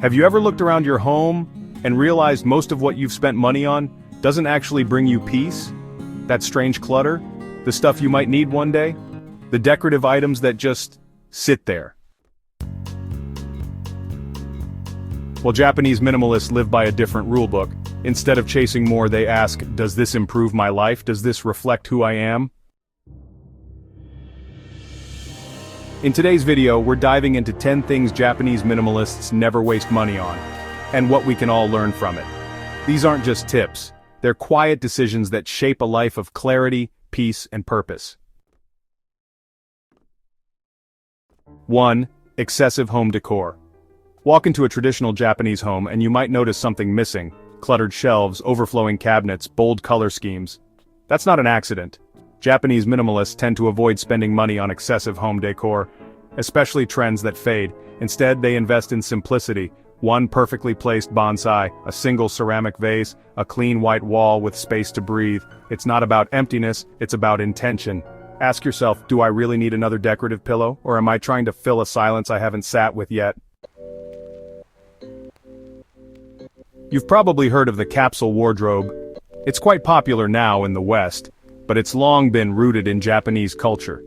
Have you ever looked around your home and realized most of what you've spent money on doesn't actually bring you peace? That strange clutter? The stuff you might need one day? The decorative items that just sit there? Well, Japanese minimalists live by a different rulebook. Instead of chasing more, they ask, does this improve my life? Does this reflect who I am? In today's video, we're diving into 10 things Japanese minimalists never waste money on, and what we can all learn from it. These aren't just tips, they're quiet decisions that shape a life of clarity, peace, and purpose. 1. Excessive home decor. Walk into a traditional Japanese home and you might notice something missing: cluttered shelves, overflowing cabinets, bold color schemes. That's not an accident. Japanese minimalists tend to avoid spending money on excessive home decor, especially trends that fade. Instead, they invest in simplicity: one perfectly placed bonsai, a single ceramic vase, a clean white wall with space to breathe. It's not about emptiness, it's about intention. Ask yourself, do I really need another decorative pillow, or am I trying to fill a silence I haven't sat with yet? You've probably heard of the capsule wardrobe. It's quite popular now in the West, but it's long been rooted in Japanese culture.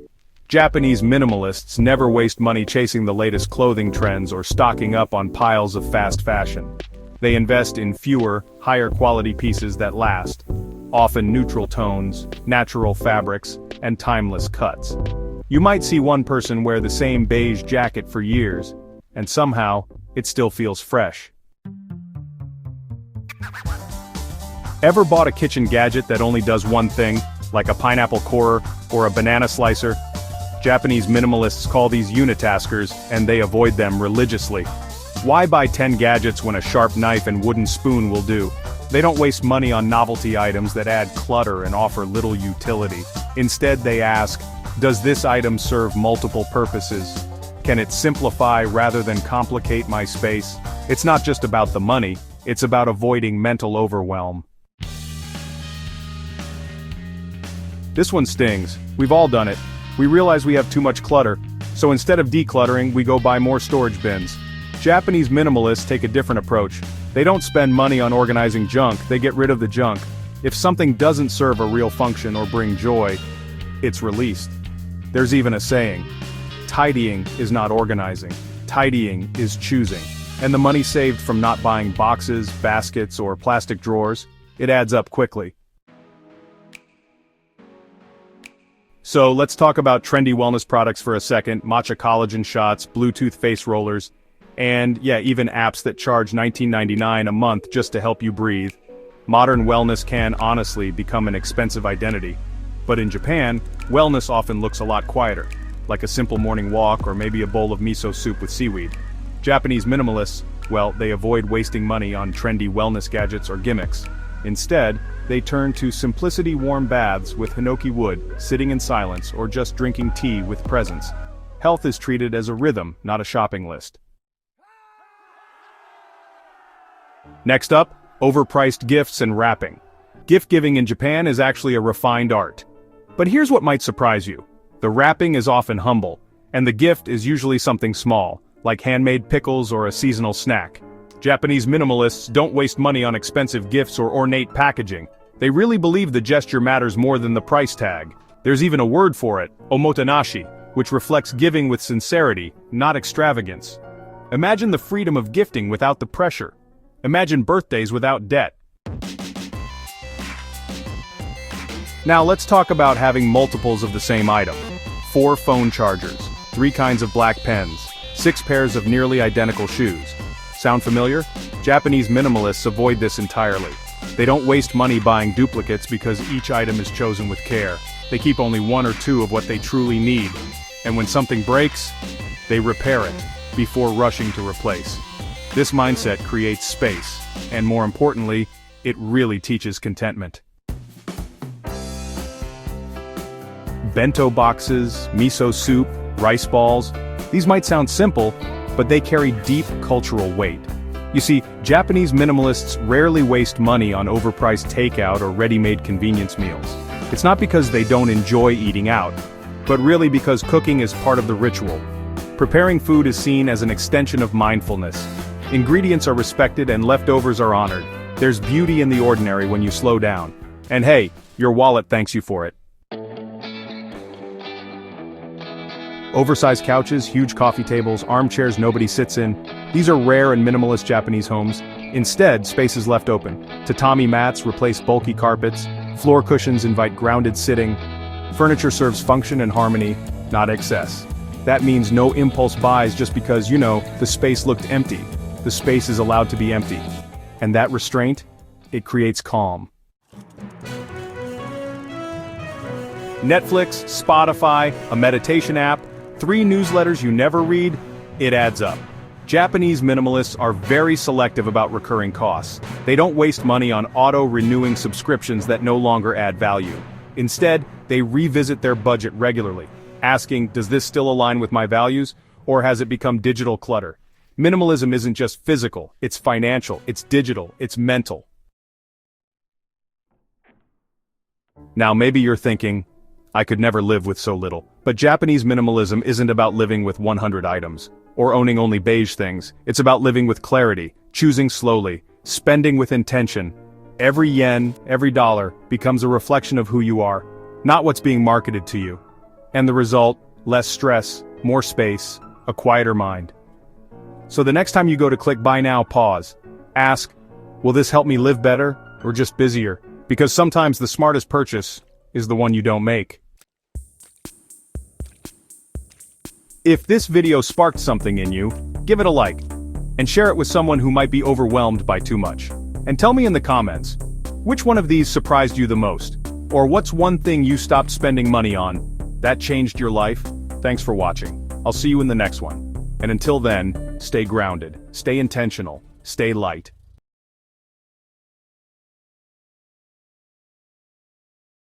Japanese minimalists never waste money chasing the latest clothing trends or stocking up on piles of fast fashion. They invest in fewer, higher quality pieces that last, often neutral tones, natural fabrics, and timeless cuts. You might see one person wear the same beige jacket for years, and somehow, it still feels fresh. Ever bought a kitchen gadget that only does one thing, like a pineapple corer or a banana slicer? Japanese minimalists call these unitaskers, and they avoid them religiously. Why buy 10 gadgets when a sharp knife and wooden spoon will do? They don't waste money on novelty items that add clutter and offer little utility. Instead, they ask, does this item serve multiple purposes? Can it simplify rather than complicate my space? It's not just about the money, it's about avoiding mental overwhelm. This one stings. We've all done it. We realize we have too much clutter, so instead of decluttering, we go buy more storage bins. Japanese minimalists take a different approach. They don't spend money on organizing junk, they get rid of the junk. If something doesn't serve a real function or bring joy, it's released. There's even a saying: tidying is not organizing, tidying is choosing. And the money saved from not buying boxes, baskets, or plastic drawers, it adds up quickly. So let's talk about trendy wellness products for a second: matcha collagen shots, Bluetooth face rollers, and even apps that charge $19.99 a month just to help you breathe. Modern wellness can honestly become an expensive identity. But in Japan, wellness often looks a lot quieter, like a simple morning walk or maybe a bowl of miso soup with seaweed. Japanese minimalists, well, they avoid wasting money on trendy wellness gadgets or gimmicks. Instead, they turn to simplicity: warm baths with hinoki wood, sitting in silence, or just drinking tea with presence. Health is treated as a rhythm, not a shopping list. Next up, overpriced gifts and wrapping. Gift giving in Japan is actually a refined art. But here's what might surprise you. The wrapping is often humble, and the gift is usually something small, like handmade pickles or a seasonal snack. Japanese minimalists don't waste money on expensive gifts or ornate packaging. They really believe the gesture matters more than the price tag. There's even a word for it, omotenashi, which reflects giving with sincerity, not extravagance. Imagine the freedom of gifting without the pressure. Imagine birthdays without debt. Now let's talk about having multiples of the same item. 4 phone chargers, 3 kinds of black pens, 6 pairs of nearly identical shoes. Sound familiar? Japanese minimalists avoid this entirely. They don't waste money buying duplicates because each item is chosen with care. They keep only 1 or 2 of what they truly need. And when something breaks, they repair it before rushing to replace. This mindset creates space, and more importantly, it really teaches contentment. Bento boxes, miso soup, rice balls. These might sound simple, but they carry deep cultural weight. You see, Japanese minimalists rarely waste money on overpriced takeout or ready-made convenience meals. It's not because they don't enjoy eating out, but really because cooking is part of the ritual. Preparing food is seen as an extension of mindfulness, Ingredients are respected and leftovers are honored. There's beauty in the ordinary when you slow down. And hey, your wallet thanks you for it. Oversized couches, huge coffee tables, armchairs nobody sits in. These are rare in minimalist Japanese homes. Instead, space is left open. Tatami mats replace bulky carpets. Floor cushions invite grounded sitting. Furniture serves function and harmony, not excess. That means no impulse buys just because, the space looked empty. The space is allowed to be empty. And that restraint, it creates calm. Netflix, Spotify, a meditation app, 3 newsletters you never read, it adds up. Japanese minimalists are very selective about recurring costs. They don't waste money on auto-renewing subscriptions that no longer add value. Instead, they revisit their budget regularly, asking, does this still align with my values, or has it become digital clutter? Minimalism isn't just physical, it's financial, it's digital, it's mental. Now maybe you're thinking, I could never live with so little. But Japanese minimalism isn't about living with 100 items, or owning only beige things. It's about living with clarity, choosing slowly, spending with intention. Every yen, every dollar, becomes a reflection of who you are, not what's being marketed to you. And the result, less stress, more space, a quieter mind. So the next time you go to click buy now, pause. Ask, will this help me live better, or just busier? Because sometimes the smartest purchase is the one you don't make. If this video sparked something in you, give it a like, and share it with someone who might be overwhelmed by too much. And tell me in the comments, which one of these surprised you the most? Or what's one thing you stopped spending money on that changed your life? Thanks for watching. I'll see you in the next one. And until then, stay grounded, stay intentional, stay light.